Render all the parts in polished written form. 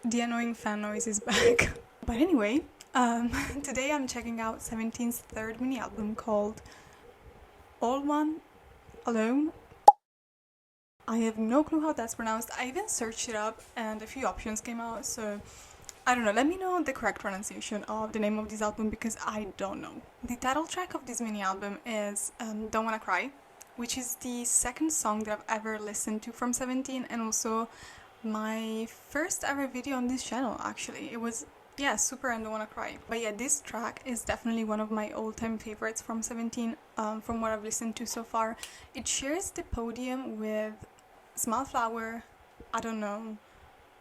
The annoying fan noise is back. But anyway, today I'm checking out 17's third mini album called Al1 Album. I have no clue how that's pronounced. I even searched it up and a few options came out, so I don't know. Let me know the correct pronunciation of the name of this album because I don't know. The title track of this mini album is Don't Wanna Cry, which is the second song that I've ever listened to from 17 and also my first ever video on this channel actually. It was, yeah, Super and Don't Wanna Cry. But yeah, this track is definitely one of my all-time favorites from 17 from what I've listened to so far. It shares the podium with Small Flower, I don't know,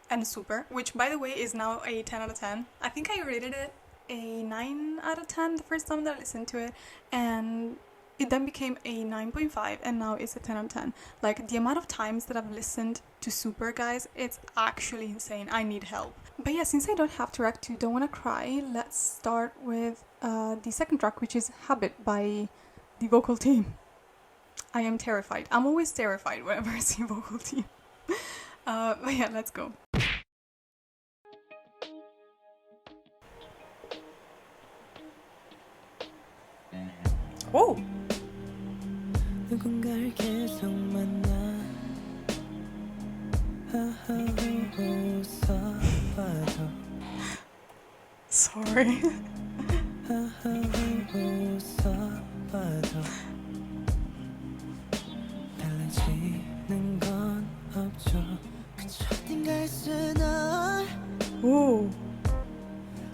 and Super, which by the way is now a 10 out of 10. I think I rated it a 9 out of 10 the first time that I listened to it, and it then became a 9.5 and now it's a 10 out of 10. Like, the amount of times that I've listened to Super, guys, it's actually insane. I need help. But yeah, since I don't have to react to Don't Wanna Cry, let's start with the second track, which is Habit by the vocal team. I am terrified. I'm always terrified whenever I see vocal team. But yeah, let's go. Oh! 누군가를 계속 만나 웃어봐도 Sorry. 웃어봐도 달라지는 건 없죠. 그저 어딘가 있을 널 Ooh.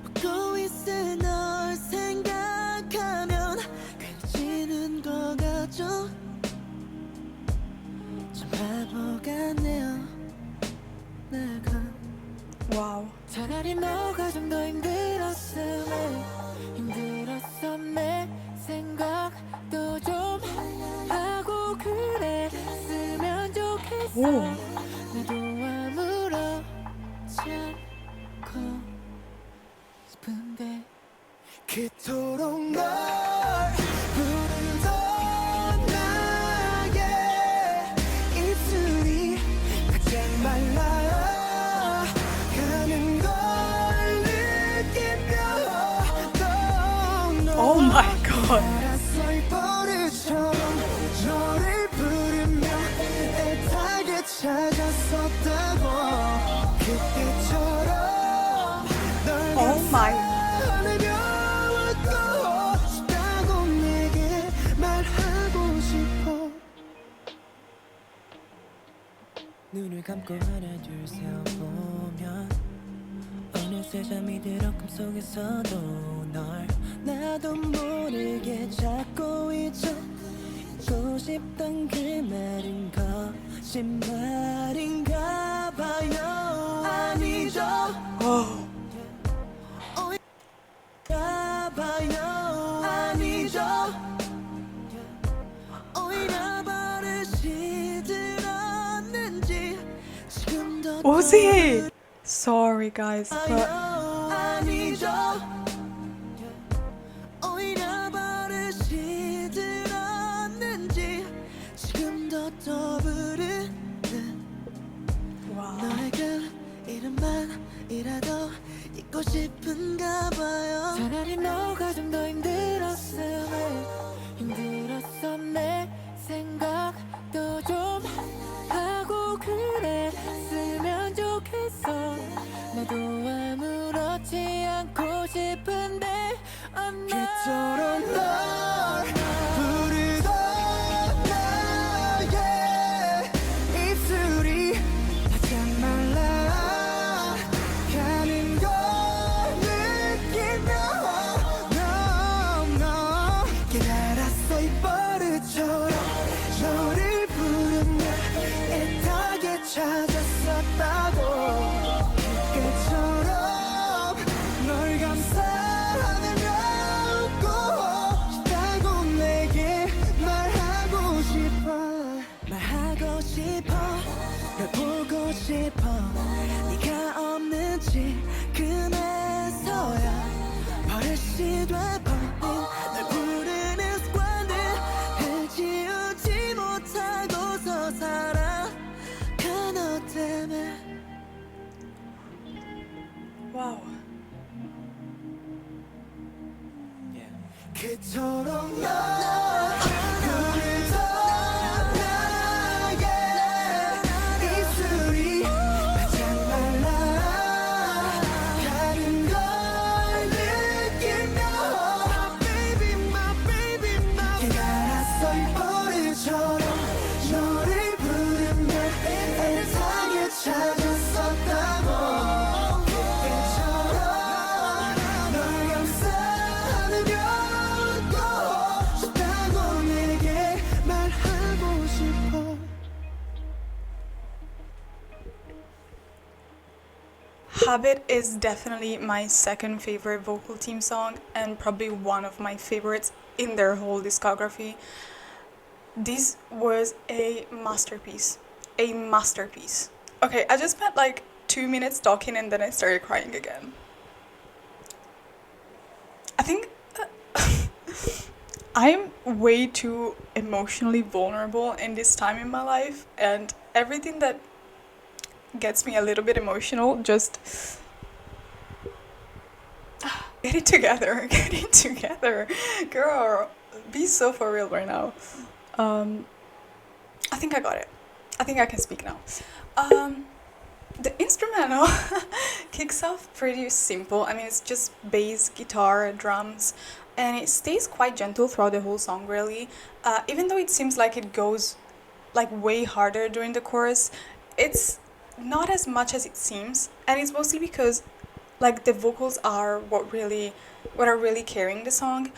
웃고 있을 널 생각하면 그려지는 것 같죠. 참 바보 같네요 내가. Wow. 차라리 너가 좀 더 힘들었으면 힘들었어. 내 생각도 좀 하고 그랬으면 좋겠어. 오. 나도 아무렇지 않고 싶은데 그토록 널 부르던 나의 입술이 바짝 말라가는 걸 느끼며 Oh my god. 알았어이 버릇처럼 너를 부르며 애타게 찾았었다고 그때처럼 Oh my. 안아려웠고 싶다고 내게 말하고 싶어. 눈을 감고 하나 둘 세어보면 어느새 잠이 들어 꿈속에서도 널 나도 모르게 찾고 있죠. 잊고 싶단 그 말은 거짓말인가 봐요. 아니죠. Oh. 봐요. 아니죠. 오히려 버릇이 들었는지 지금도 Ozzy! Sorry guys, but 아니죠. 오히려 버릇이 들었는지 지금도 떠부르는 wow. 너의 그 이름만이라도 잊고 싶은가 봐요. 차라리 너가 좀 더 힘들었으면 힘들었어. 내 생각도 좀 하고 그랬으면 좋겠어. 나도 아무렇지 않고 싶은데 그토록 널 부르던 나의 입술이 바짝 말라가는 걸 느끼며 너 깨달았어. 이 버릇처럼 너를 부르며 애타게 찾았었다고 그때처럼 널 감싸안으며 웃고 싶다고 내게 말하고 싶어. 말하고 싶어. 널 보고 싶어. 네가 없는 지금에서야 버릇이 돼버린 널 부르는 습관들 해지우지 못하고서 살아가 너 때문에. 버릇처럼 나 불을 더 나게 입술이 바짝 말라 가는 걸 느끼며 Baby my baby my 깨달았어 이 버릇처럼 너를 부르며 세상에 찾았었다고 Habit is definitely my second favorite vocal team song and probably one of my favorites in their whole discography. This was a masterpiece. A masterpiece. Okay, I just spent like 2 minutes talking and then I started crying again. I think I'm way too emotionally vulnerable in this time in my life, and everything that gets me a little bit emotional, just get it together, get it together, girl, be so for real right now. I think I got it. I think I can speak now. The instrumental kicks off pretty simple. I mean, it's just bass, guitar, drums, and it stays quite gentle throughout the whole song, really. Even though it seems like it goes like way harder during the chorus, it's not as much as it seems, and it's mostly because like the vocals are what are really carrying the song.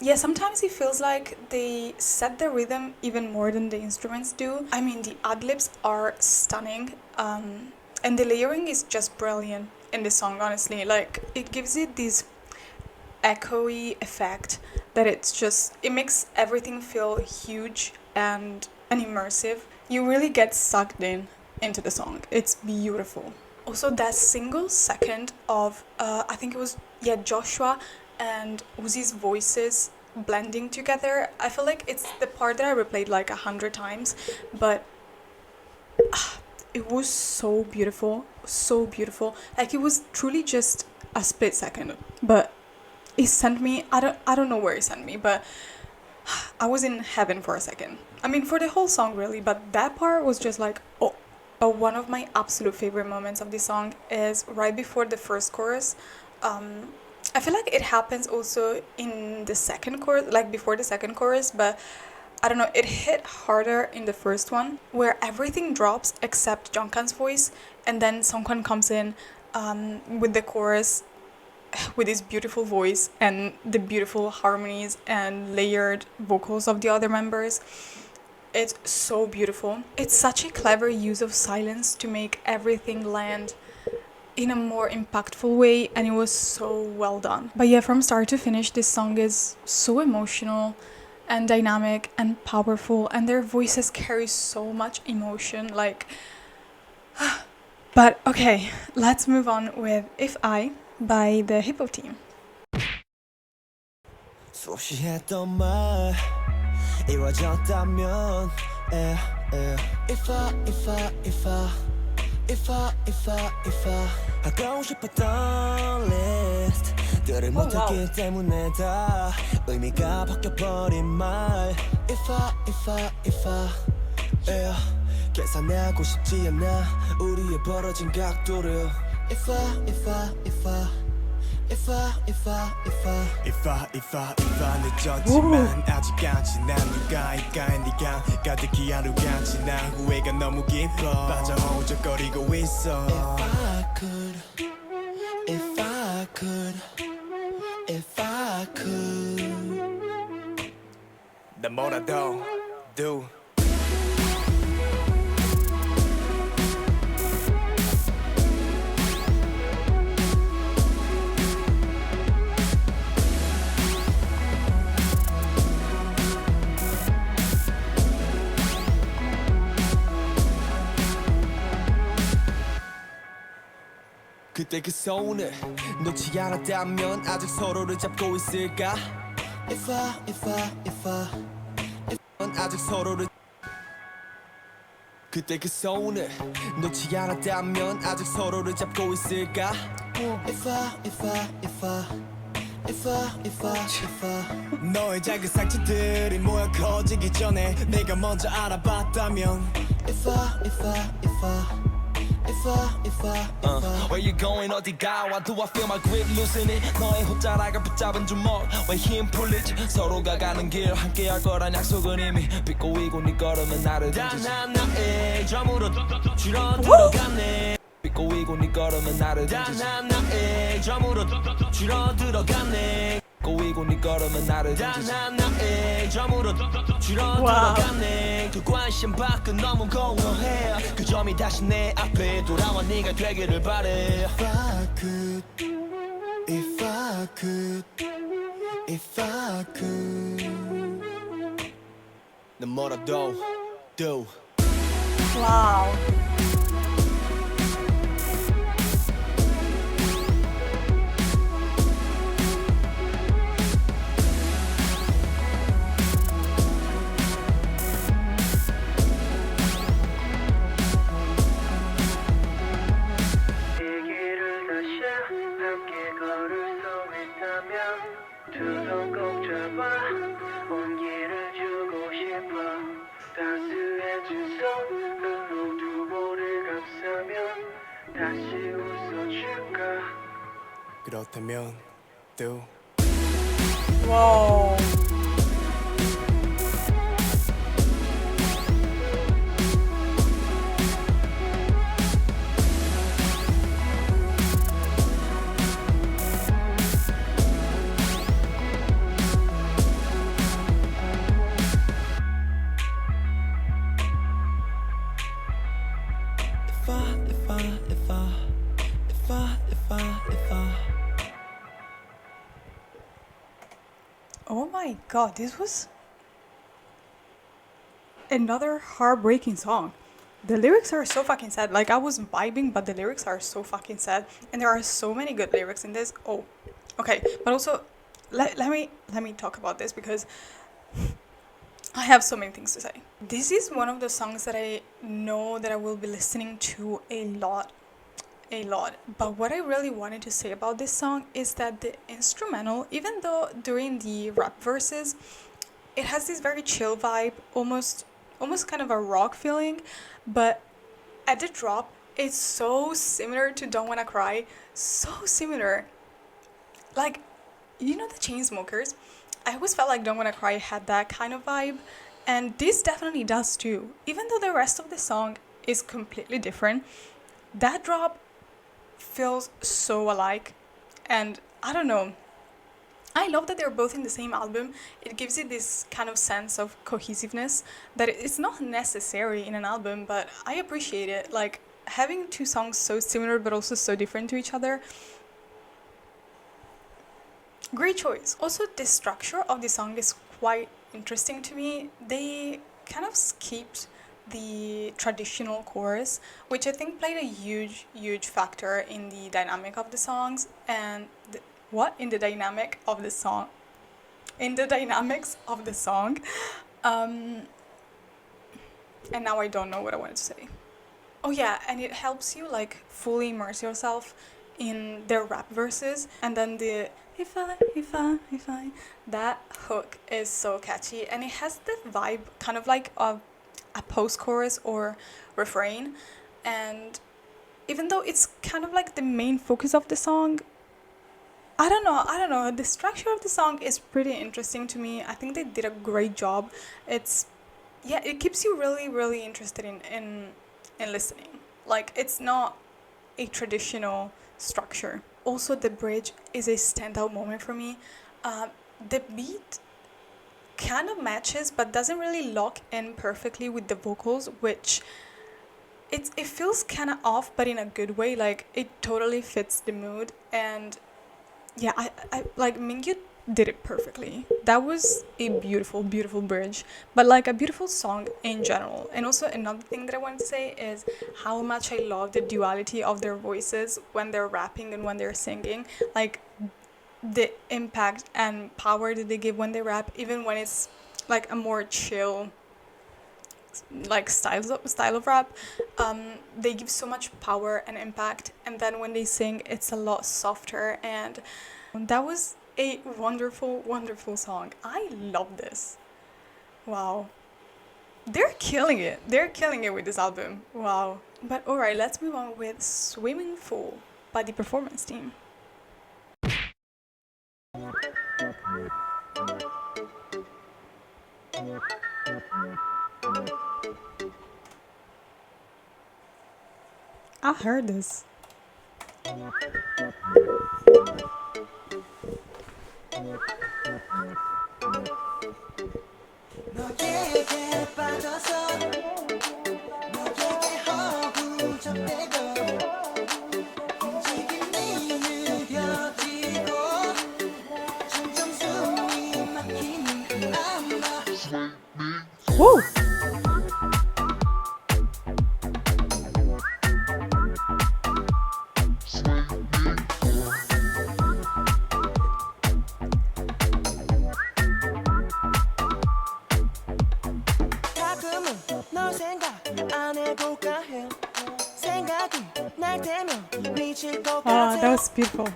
Yeah, sometimes it feels like they set the rhythm even more than the instruments do. I mean, the ad-libs are stunning, and the layering is just brilliant in the song, honestly. Like, it gives it this echoey effect that it makes everything feel huge and immersive. You really get sucked into the song. It's beautiful. Also, that single second of I think it was Joshua and Uzi's voices blending together, I feel like it's the part that I replayed like 100 times, but it was so beautiful, so beautiful. Like, it was truly just a split second, but it sent me, I don't know where it sent me, but I was in heaven for a second. I mean, for the whole song really, but that part was just like, oh. But one of my absolute favorite moments of this song is right before the first chorus. I feel like it happens also in the second chorus, like before the second chorus, but I don't know, it hit harder in the first one, where everything drops except Jungkook's voice, and then Songkwan comes in with the chorus with his beautiful voice and the beautiful harmonies and layered vocals of the other members. It's so beautiful. It's such a clever use of silence to make everything land in a more impactful way, and it was so well done. But yeah, from start to finish, this song is so emotional and dynamic and powerful, and their voices carry so much emotion, like but okay, let's move on with If I by the Hip Hop team. 수없이 했던 말 이루어졌다면 If I 하고 싶었던 리스트들을 못했기 때문에 다 의미가 바뀌어버린 말 If I 계산하고 싶지 않아 우리의 벌어진 각도를 If I 늦었지만 아직 안 지난 누가 이까에 네가 가득히 하루가 지나 후회가 너무 깊어 빠져 허우적거리고 있어 If I could 난 뭐라도 do 그때 그 손을 놓지 않았다면 아직 서로를 잡고 있을까 If I 아직 서로를 그때 그 손을 놓지 않았다면 아직 서로를 잡고 있을까 If I 너의 작은 상처들이 모여 커지기 전에 내가 먼저 알아봤다면 Where you going 어디가 Why do I feel my grip loosening 너의 옷자락을 붙잡은 주먹 왜 힘 풀리지 서로가 가는 길 함께 할 거란 약속은 이미 빗고 위고 네 걸음은 나를 던지지 단 하나의 점으로 줄어들어갔네 빗고 위고 네 걸음은 나를 던지지 단 하나의 점으로 줄어들어갔네 꼬이고 네 걸음은 나를 던지지 단 하나의 점으로 줄어들어갔네 그 관심 밖은 너무 공허해 그 점이 다시 내 앞에 돌아와 네가 되기를 바래 If I could 넌 뭐라도 do Wow. 그렇다면 do Whoa. Oh my god, this was another heartbreaking song. The lyrics are so fucking sad. Like, I was vibing, but the lyrics are so fucking sad. And there are so many good lyrics in this. Oh, okay. But also, let me talk about this because I have so many things to say. This is one of the songs that I know that I will be listening to a lot. But what I really wanted to say about this song is that the instrumental, even though during the rap verses it has this very chill vibe, almost kind of a rock feeling, but at the drop it's so similar to Don't Wanna Cry, so similar. Like, you know, the Chainsmokers, I always felt like Don't Wanna Cry had that kind of vibe, and this definitely does too. Even though the rest of the song is completely different, that drop feels so alike. And I don't know, I love that they're both in the same album. It gives it this kind of sense of cohesiveness that it's not necessary in an album, but I appreciate it. Like, having two songs so similar but also so different to each other, great choice. Also, the structure of the song is quite interesting to me. They kind of skipped the traditional chorus, which I think played a huge factor in the dynamic of the songs and in the dynamics of the song. And now I don't know what I wanted to say. Oh yeah, and it helps you like fully immerse yourself in their rap verses, and then the if I that hook is so catchy, and it has the vibe kind of like a post-chorus or refrain. And even though it's kind of like the main focus of the song, I don't know, the structure of the song is pretty interesting to me. I think they did a great job. It keeps you really interested in listening. Like, it's not a traditional structure. Also, the bridge is a standout moment for me. The beat kind of matches but doesn't really lock in perfectly with the vocals, which it feels kind of off, but in a good way. Like, it totally fits the mood. And yeah, I like Mingyu did it perfectly. That was a beautiful bridge, but like a beautiful song in general. And also, another thing that I want to say is how much I love the duality of their voices when they're rapping and when they're singing. Like, the impact and power that they give when they rap, even when it's like a more chill like style of rap, they give so much power and impact, and then when they sing it's a lot softer. And that was a wonderful, wonderful song. I love this. Wow. They're killing it. They're killing it with this album. Wow. But alright, let's move on with Swimming Pool by the performance team. I heard this. Woo! Wow, that was beautiful.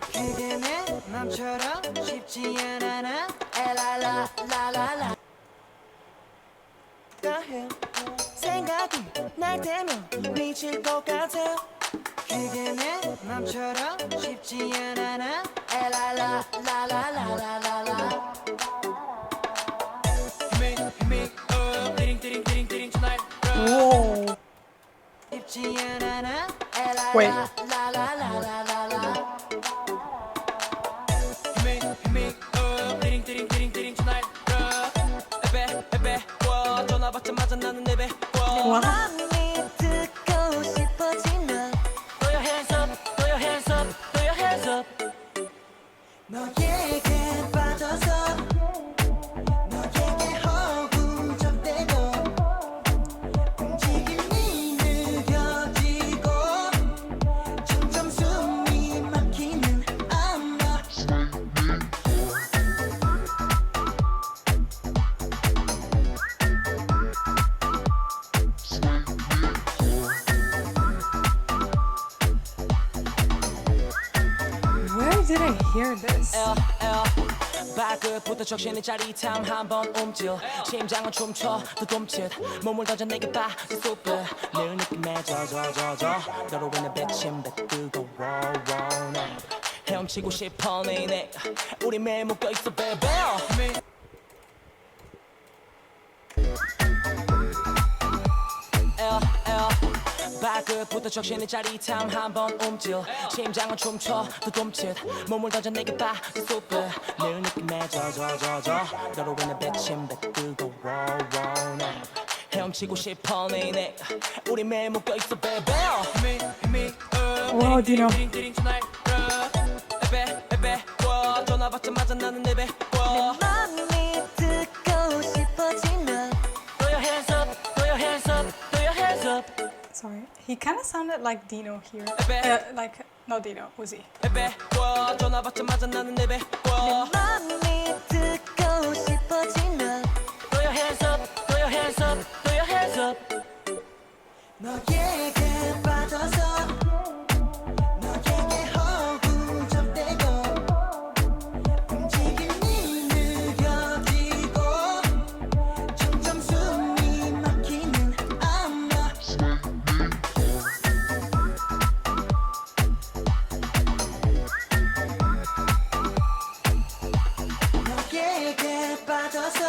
Whoa. Wait. Wow. Where did I hear this? 발끝부터 적시는 짜릿함 한번 움찔 심장은 춤춰 더 둠칫 몸을 던져 내게 빠진 숲을 늘 느낌에 젖어 너로 인해 비침대 뜨거워 헤엄치고 싶어 네 우리 매일 묶여있어 baby 발끝부터 적시는 짜릿함 한번 움찔 심장은 춤춰 더 둠칫 몸을 던져 내게 빠진 숲을 늘 느낌에 젖어 너로 인해 비침대 뜨거워 헤엄치고 싶어 네 우리 매일 묶여있어 baby Wow, Dino. 전화 받자마자 나는 내 배 마음이 듣고 싶어진 너 Throw your hands up, throw your hands up, throw your hands up Sorry. He kind of sounded like Dino here. Like, not Dino, Uzi. 전화 받자마자 나는 내 배 마음이 듣고 싶어진 너 Throw your hands up, throw your hands up, throw your hands up 너에게 빠져서 너에게 허우적대고 움직임이 느려지고 점점 숨이 막히는 아마 너에게 빠져서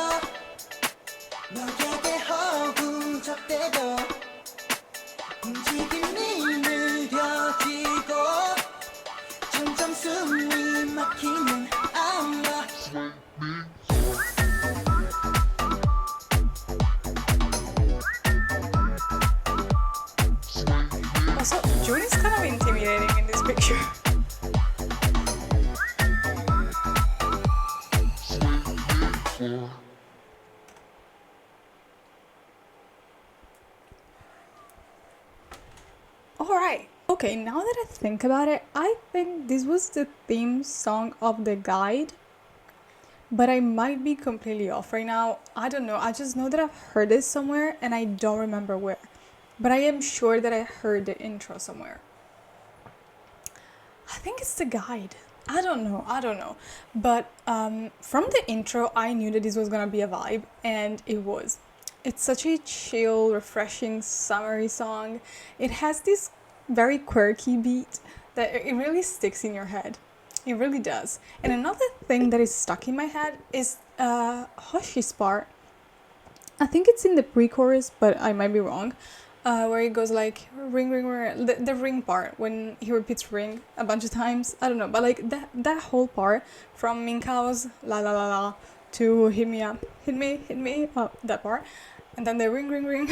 너에게 허우적대고 움직임이 느려지고 점점 숨이 막히는 아마 Also, Jody's kind of intimidating in this picture. Alright. Okay, now that I think about it, I think this was the theme song of the guide. But I might be completely off right now. I don't know. I just know that I've heard it somewhere and I don't remember where. But I am sure that I heard the intro somewhere. I think it's the guide. I don't know. But from the intro, I knew that this was gonna be a vibe, and it was. It's such a chill, refreshing, summery song. It has this very quirky beat that it really sticks in your head. It really does. And another thing that is stuck in my head is Hoshi's part. I think it's in the pre-chorus, but I might be wrong. Where he goes like ring ring ring, the ring part when he repeats ring a bunch of times. I don't know, but like that whole part from Minkao's la la la la to hit me up, hit me up, that part, and then the ring ring ring.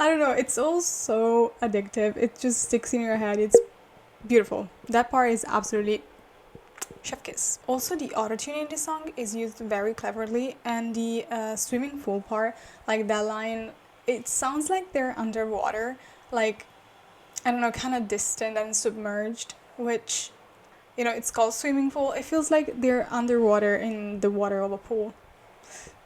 I don't know, it's all so addictive. It just sticks in your head. It's beautiful. That part is absolutely chef kiss. Also, the autotune in this song is used very cleverly, and the swimming pool part, like that line, it sounds like they're underwater, like, I don't know, kind of distant and submerged, which, you know, it's called swimming pool. It feels like they're underwater in the water of a pool.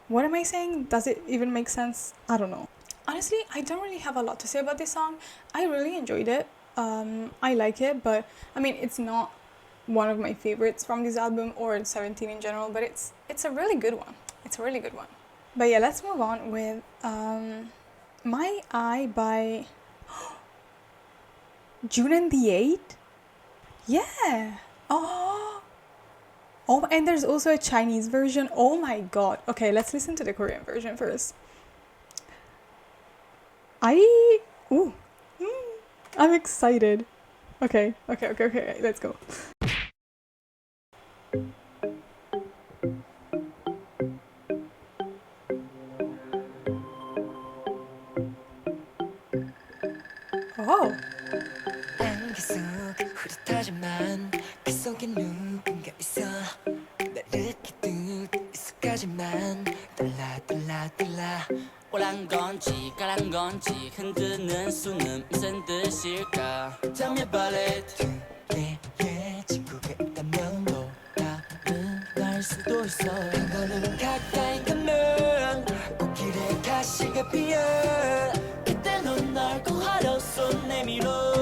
What am I saying? Does it even make sense? I don't know. Honestly, I don't really have a lot to say about this song. I really enjoyed it. I like it, but I mean, it's not one of my favorites from this album or 17 in general, but it's a really good one. It's a really good one. But yeah, let's move on with My Eye by June and the 8th? Yeah. Oh, and there's also a Chinese version. Oh my god. Okay, let's listen to the Korean version first. I'm excited. Okay, let's go. Oh. 계속 흐릿하지만 그 속에 누군가 있어 나를 기둥 익숙하지만 달라 오란 건지 까란 건지 흔드는 수는 무슨 뜻일까 Tell me about it 내 친구가 있다면 또 다른 날 수도 있어 한 걸음 가까이 가면 꽃길에 가시가 피어 그때 넌 날 구하려 손 내밀어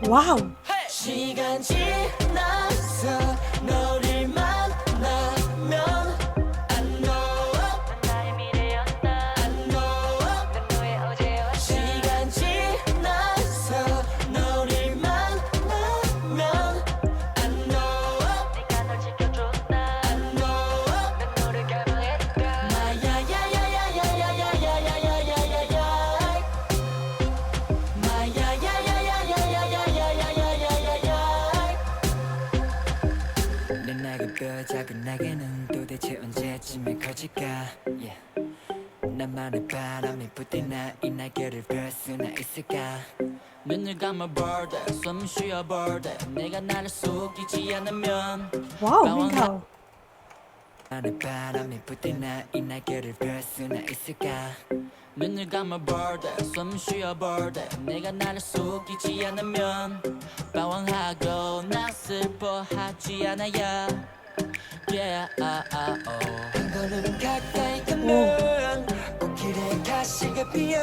Wow. 시간 지나서 너를 만나면 I know 나의 미래였다 I know 난 너의 어제였다 시간 지나서 너를 만나면 I know 네가 널 지켜줬다 I know 난 너를 결정했다 그 작은 나게는 도대체 언제쯤에 커질까 yeah. 나만의 바람이 불때 나이 날개를 펼 수나 있을까 눈을 감아 bird 숨 쉬어 bird 내가 나를 속이지 않으면 Wow, Minkao. 나만의 바람이 불때 나이 날개를 펼 수나 있을까 눈을 감아 bird 숨 쉬어 bird 내가 나를 속이지 않으면 방황하고 나 슬퍼하지 않아야 Yeah, 한 걸음 가까이 가면 꽃길에 가시가 피어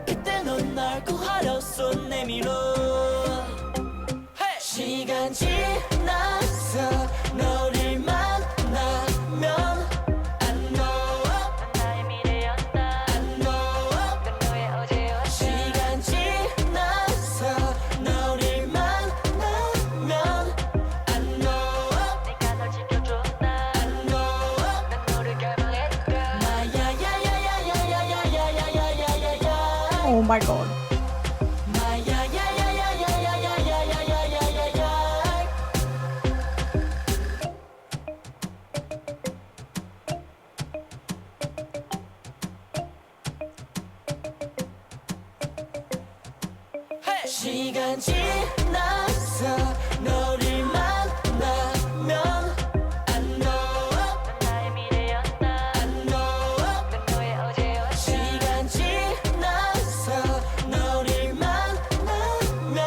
그때 넌 날 구하려 손 내밀어 시간 지나서 너를 만나면 I know 나의 미래였다 I know 난 너의 어제였다 시간 지나서 너를 만나면 I know 네가 널 지켜줬다 I know 난 너를 결정했다 Oh my god. 시간 지나서 너를 만나면 I know 나의 미래였다 I know 난 너의 어제였다 시간 지나서 너를 만나면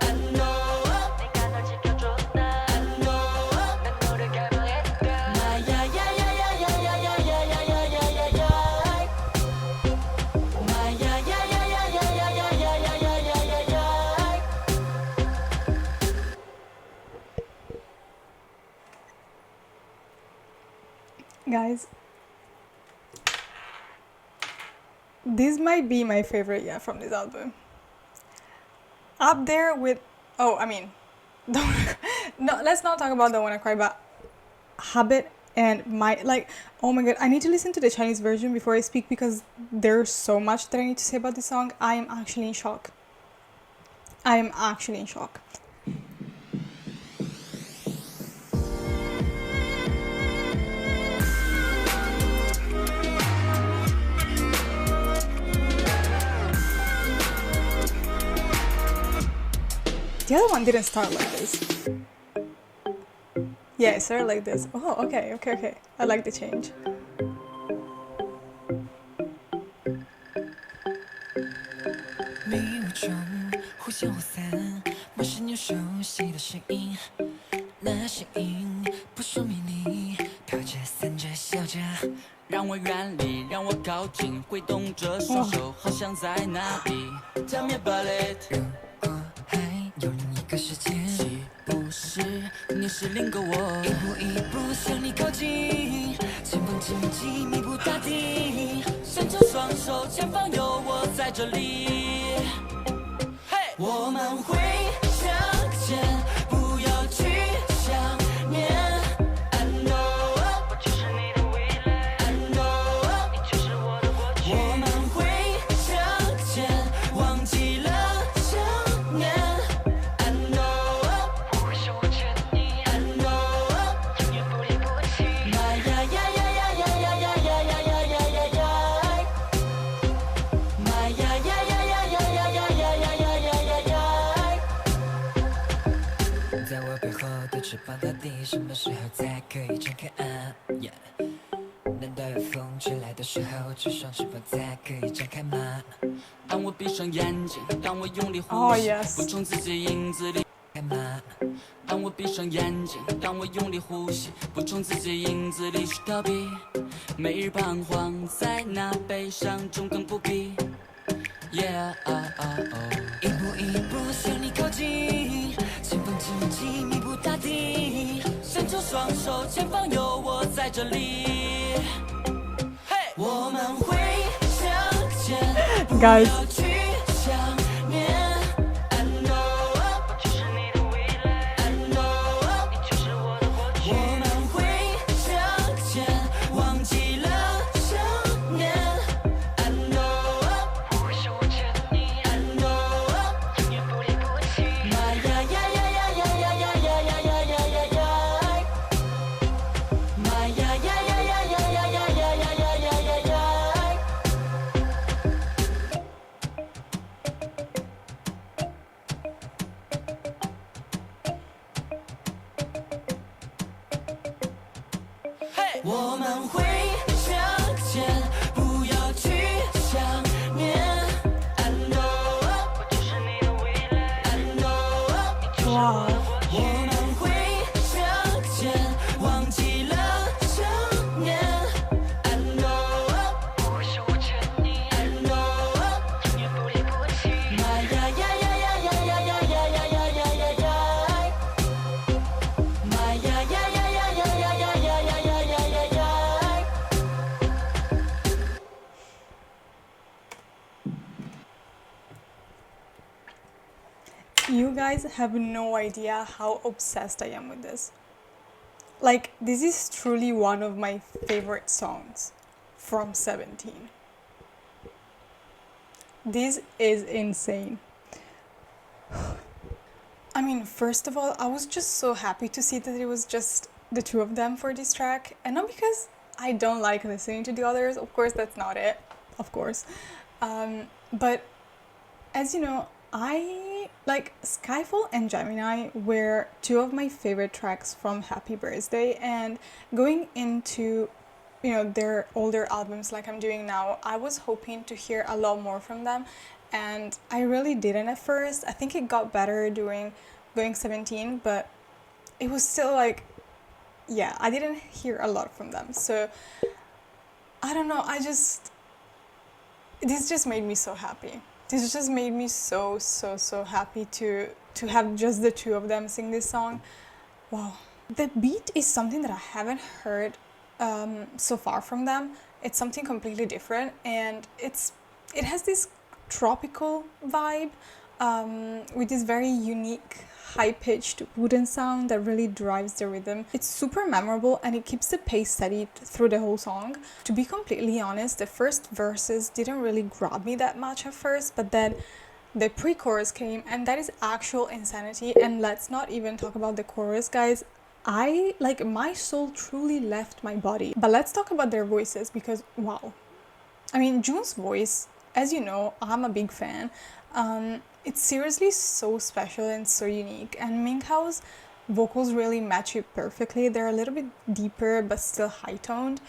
I know 네가 널 지켜줬다 I know 난 너를 결정했다 Guys, this might be my favorite yet from this album. Up there with, oh, I mean, don't, no, let's not talk about Don't Wanna Cry, but Habit and My, like, oh my god, I need to listen to the Chinese version before I speak because there's so much that I need to say about this song. I am actually in shock. I am actually in shock. The other one didn't start like this. Yeah, it started like this. Oh, okay. I like the change. 迷雾中忽现忽散，陌生又熟悉的声音，那声音扑朔迷离，飘着散着笑着，让我远离，让我靠近，挥动着双手，好像在哪里。Tell me about it。如果还有另一个世界，是不是你是另一个我？一步一步向你靠近，前方几米几密布大地，伸出双手，前方有我在这里。我们会相见，不要去想念。I know， 我就是你的未来。I know， 你就是我的过去。我们会相见，忘记了想念。I know， 不会是我缺的你。I know， 永远不离不弃。呀呀呀呀呀呀呀呀呀呀呀呀呀呀！呀呀呀呀呀呀呀呀呀呀呀呀！在我背后的翅膀到底什么时候才可以张开啊？难道有风吹来的时候，这双翅膀才可以张开吗？当我闭上眼睛，当我用力呼吸，不从自己影子里开吗？当我闭上眼睛，当我用力呼吸，不从自己影子里去逃避，每日彷徨在那悲伤中更不必。Yeah， 一步一步向你靠近，前方几米几密布大地，伸出双手，前方有我在这里。我们会相见，不要去想念。I know， 我就是你的未来。I know， 你就是我的过去。我们会相见，忘记了想念。I know， 不会是我缺的你。I know， 永远不离不弃。呀呀呀呀呀呀呀呀呀呀呀呀呀呀！呀呀呀呀呀呀呀呀呀呀呀呀呀呀！ 我们会相见，不要去想念。I know， 我就是你的未来。I know， 你就是我的过去。我们会相见，忘记了想念。I know， 不会是我缺的你。I know， 永远不离不弃。呀呀呀呀呀呀呀呀呀呀呀呀呀呀！呀呀呀呀呀呀呀呀呀呀呀呀呀！ You guys have no idea how obsessed I am with this. Like, this is truly one of my favorite songs from 17. This is insane. I mean, first of all, I was just so happy to see that it was just the two of them for this track. And not because I don't like listening to the others, of course, that's not it, of course. But as you know, I like Skyfall and Gemini were two of my favorite tracks from Happy Birthday, and going into, you know, their older albums like I'm doing now, I was hoping to hear a lot more from them, and I really didn't at first. I think it got better during going 17, but it was still like, yeah, I didn't hear a lot from them. So I don't know, this just made me so happy. This just made me so happy to have just the two of them sing this song. Wow. The beat is something that I haven't heard so far from them. It's something completely different, and it has this tropical vibe with this very unique high-pitched wooden sound that really drives the rhythm. It's super memorable and it keeps the pace steady through the whole song. To be completely honest, the first verses didn't really grab me that much at first, but then the pre-chorus came and that is actual insanity. And let's not even talk about the chorus, guys. My soul truly left my body. But let's talk about their voices, because wow. I mean, June's voice, as you know, I'm a big fan. It's seriously so special and so unique, and Minghao's vocals really match it perfectly. They're a little bit deeper but still high-toned.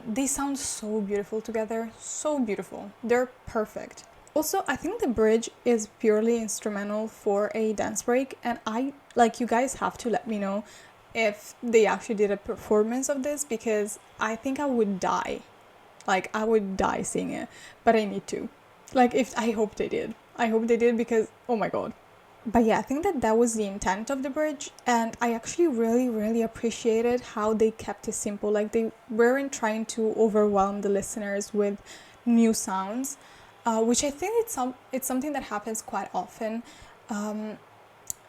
They sound so beautiful together, so beautiful. They're perfect. Also, I think the bridge is purely instrumental for a dance break, and you guys have to let me know if they actually did a performance of this, because I think I would die. I would die seeing it, but I need to. I hope they did. I hope they did, because oh my god. But yeah, I think that was the intent of the bridge, and I actually really appreciated how they kept it simple. They weren't trying to overwhelm the listeners with new sounds, which I think it's something that happens quite often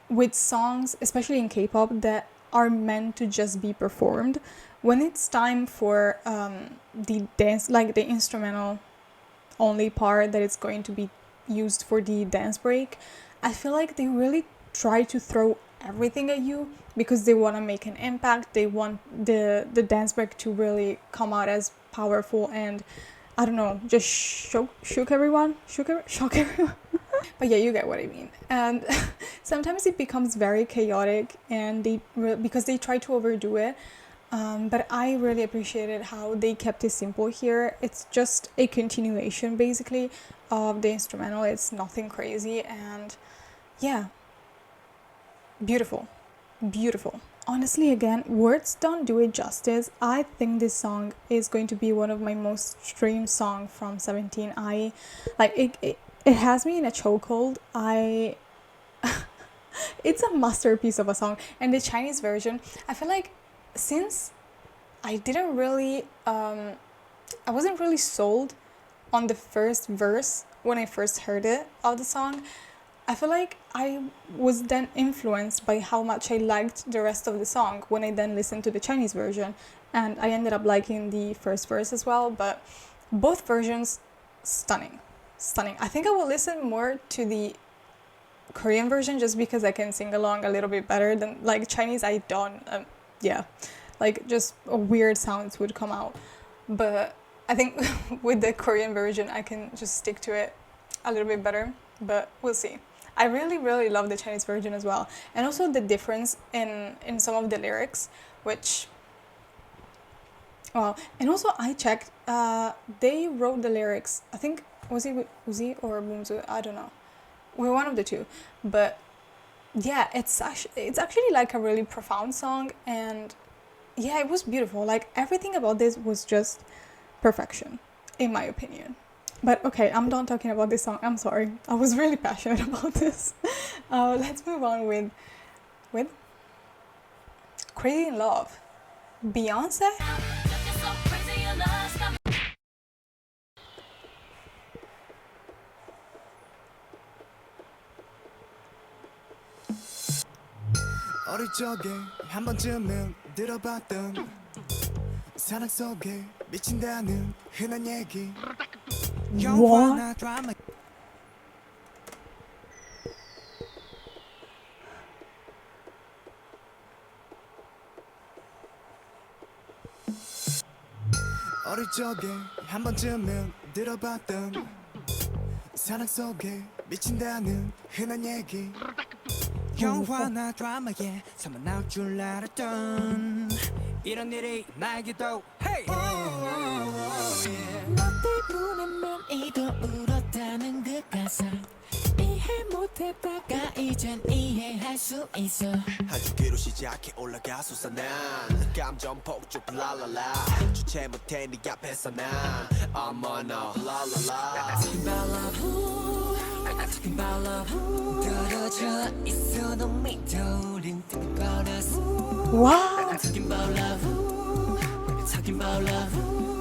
with songs, especially in K-pop, that are meant to just be performed. When it's time for the dance, the instrumental only part that is going to be used for the dance break, I feel like they really try to throw everything at you because they want to make an impact. They want the dance break to really come out as powerful and, I don't know, just shock everyone. But yeah, you get what I mean. And sometimes it becomes very chaotic, and because they try to overdo it. But I really appreciated how they kept it simple here. It's just a continuation, basically, of the instrumental. It's nothing crazy, and yeah, beautiful. Honestly, again, words don't do it justice. I think this song is going to be one of my most streamed songs from 17. It has me in a chokehold. It's a masterpiece of a song. And the Chinese version, I feel like, since I didn't really I wasn't really sold on the first verse when I first heard it of the song, I feel like I was then influenced by how much I liked the rest of the song when I then listened to the Chinese version, and I ended up liking the first verse as well. But both versions, stunning. I think I will listen more to the Korean version just because I can sing along a little bit better than Chinese. I don't just weird sounds would come out, but I think with the Korean version I can just stick to it a little bit better, but we'll see. I really love the Chinese version as well, and also the difference in some of the lyrics, which, well, and also I checked, they wrote the lyrics, I think, was it with Uzi or Boomzu, I don't know, we're one of the two, but yeah, it's actually a really profound song, and yeah, it was beautiful. Everything about this was just perfection, in my opinion. But okay, I'm done talking about this song. I'm sorry. I was really passionate about this. Let's move on with Crazy in Love. Beyonce? 어릴 적에 한 번쯤은 들어봤던 사랑 속에 미친다는 흔한 얘기. What? 어릴 적에 한 번쯤은 들어봤던 사랑 속에 미친다는 흔한 얘기. 영화나 드라마에 사만 나올 줄 알았던 이런 일이 나에게도 hey! 너 때문에 매일도 울었다는 그 가사 이해 못했다가 이젠 이해할 수 있어 아주 귀로 시작해 올라가 솟아난 감정 폭죽 랄랄라 주체 못해 네 앞에서 난 어머나 랄랄라 Talking about love I'm talking about love 떨어져 있어도 믿어 우린 thinking about us What? I'm talking about love I'm talking talking about love.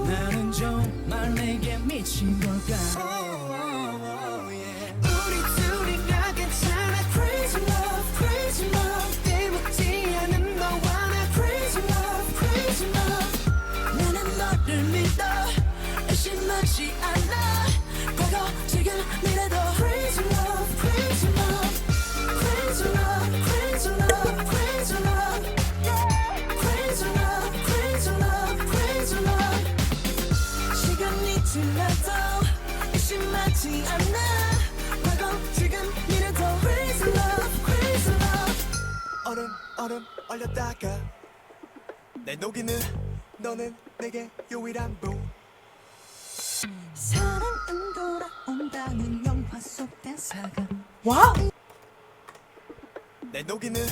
나는 정말 내게 미친 걸까 우리 둘이라 괜찮아 crazy love crazy love 때묻지 않은 너와 나 crazy love crazy love 나는 너를 믿어 의심하지 않아 과거 지금 미래도 crazy love crazy love crazy love crazy love crazy love crazy love crazy love crazy love 시간이 지나도 의심하지 않아 과거 지금 미래도 crazy love crazy love 얼음 얼렸다가 내 녹이는 너는 내게 유일한 분 사랑은 돌아온다는 영화 속 대사가 Wow! 내 녹이는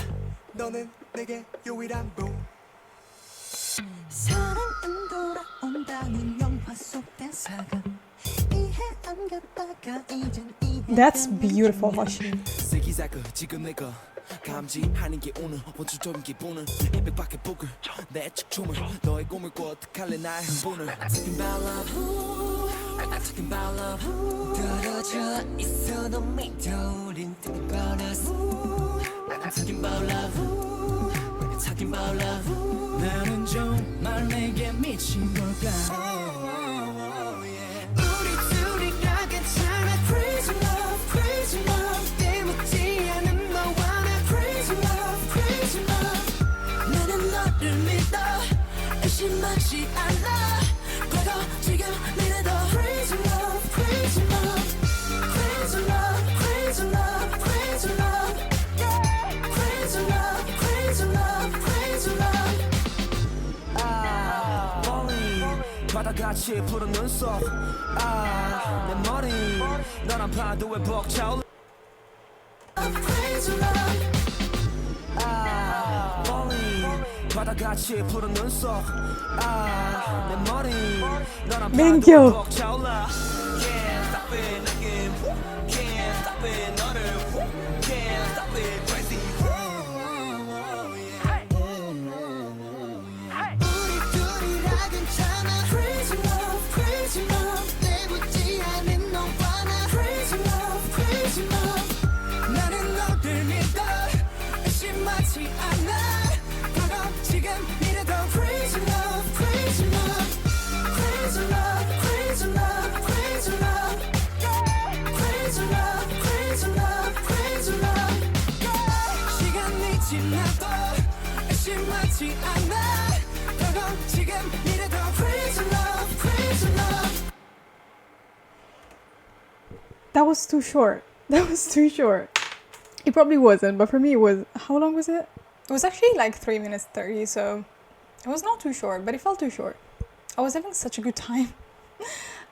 너는 내게 유일한 분 사랑은 돌아온다는 영화 속 대사가 이해 안 갔다가 이젠 이해 That's beautiful, Hoshi. 세기사가 지금 내가 감지하는 게 오늘 원초적인 기분은 임백밖에 북을 내 축춤을 너의 꿈을 꿔 어떡할래 나의 흥분을 I'm talking about love I'm talking about love 떨어져 있어도 믿어 우린 thinking about us I'm talking about love I'm talking about love 나는 정말 내게 미친 걸까 우리 둘이라 괜찮아 crazy love crazy love 때묻지 않은 너와 나 crazy love crazy love 나는 너를 믿어 의심하지 않아 과거 지금 미래도 crazy love crazy love crazy love crazy love crazy love crazy love crazy love crazy love Falling 바다같이 푸른 눈속 내 머리 너란 파도에 벅차올라 crazy love Falling 바다같이 푸른 눈속 내 머리 너란 Thank 파도에 you. 벅차올라 Can't stop it 느낌 Can't stop it 너를 Can't stop it crazy 우리 둘이라 괜찮아 crazy love crazy love 때묻지 않은 너와 나 crazy love crazy love 나는 너를 믿어 의심하지 않아 과거 지금 미래도 crazy love crazy love crazy love crazy love crazy love crazy love crazy love crazy love 시간이 지나도 의심하지 않아 과거 지금 미래도 crazy love crazy love That was too short. That was too short. It probably wasn't, but for me it was... How long was it? It was actually like 3 minutes 30, so it was not too short, but it felt too short. I was having such a good time.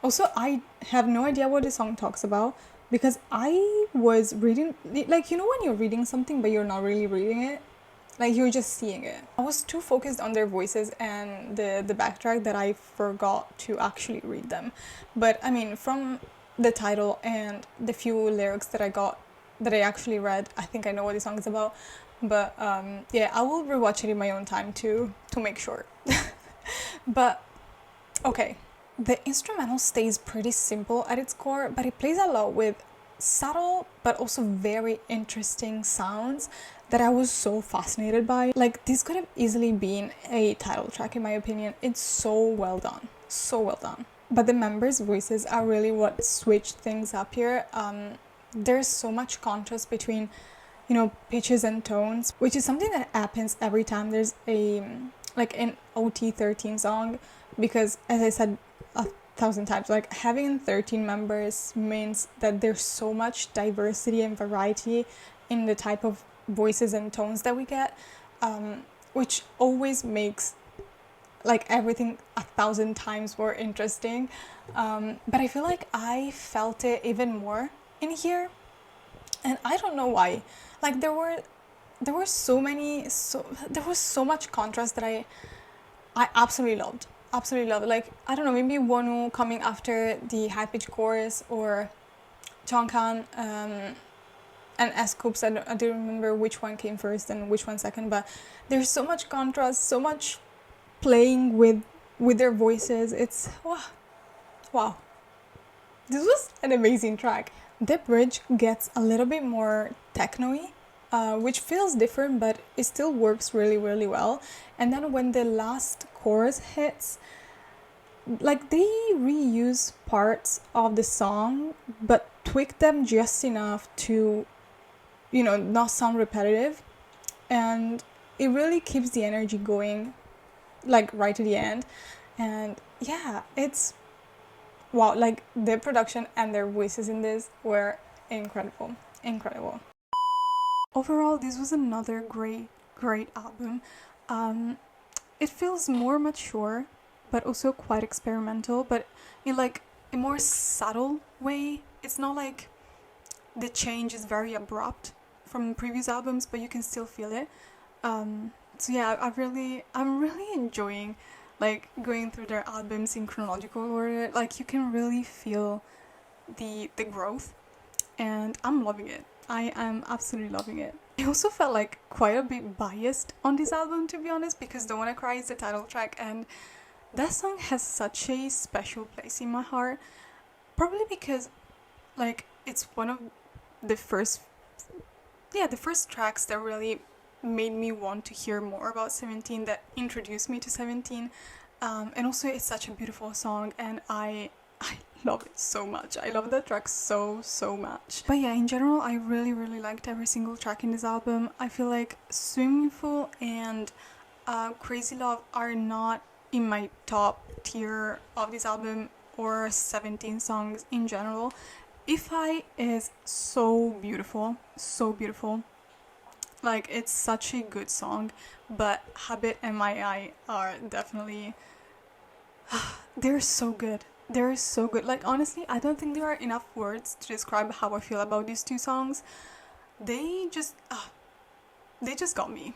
Also, I have no idea what the song talks about because I was reading... Like, you know when you're reading something but you're not really reading it? Like, you're just seeing it. I was too focused on their voices and the backtrack that I forgot to actually read them. But, I mean, from the title and the few lyrics that I actually read, I think I know what the song is about. But yeah, I will rewatch it in my own time to make sure. But okay, the instrumental stays pretty simple at its core, but it plays a lot with subtle but also very interesting sounds that I was so fascinated by. Like, this could have easily been a title track in my opinion. It's so well done, so well done. But the members' voices are really what switched things up here. There's so much contrast between, you know, pitches and tones, which is something that happens every time there's a like an OT13 song, because as I said 1,000 times, like having 13 members means that there's so much diversity and variety in the type of voices and tones that we get, which always makes like everything 1,000 times more interesting. But I feel like I felt it even more in here, and I don't know why. Like there was so much contrast that I absolutely loved. Like, I don't know, maybe Wonu coming after the high pitched chorus, or Jonghan and S-Coops. I don't remember which one came first and which one second, but there's so much contrast, so much playing with with their voices. It's wow. This was an amazing track. The bridge gets a little bit more techno-y, which feels different, but it still works really, really well. And then when the last chorus hits, like they reuse parts of the song, but tweak them just enough to, you know, not sound repetitive. And it really keeps the energy going, like right to the end. And yeah, it's wow, like the production and their voices in this were incredible. Overall, this was another great album. It feels more mature, but also quite experimental, but in like a more subtle way. It's not like the change is very abrupt from previous albums, but you can still feel it. So yeah, I'm really enjoying like going through their albums in chronological order. Like you can really feel the growth, and I'm loving it. I am absolutely loving it. I also felt like quite a bit biased on this album, to be honest, because Don't Wanna Cry is the title track, and that song has such a special place in my heart. Probably because like it's one of the first tracks that really made me want to hear more about 17, that introduced me to 17, and also it's such a beautiful song, and I love it so much. I love that track so much. But yeah, in general, I really liked every single track in this album. I feel like Swimming Pool and Crazy Love are not in my top tier of this album or 17 songs in general. If I is so beautiful. Like, it's such a good song, but Habit and My Eye are definitely... they're so good. Like, honestly, I don't think there are enough words to describe how I feel about these two songs. They just got me.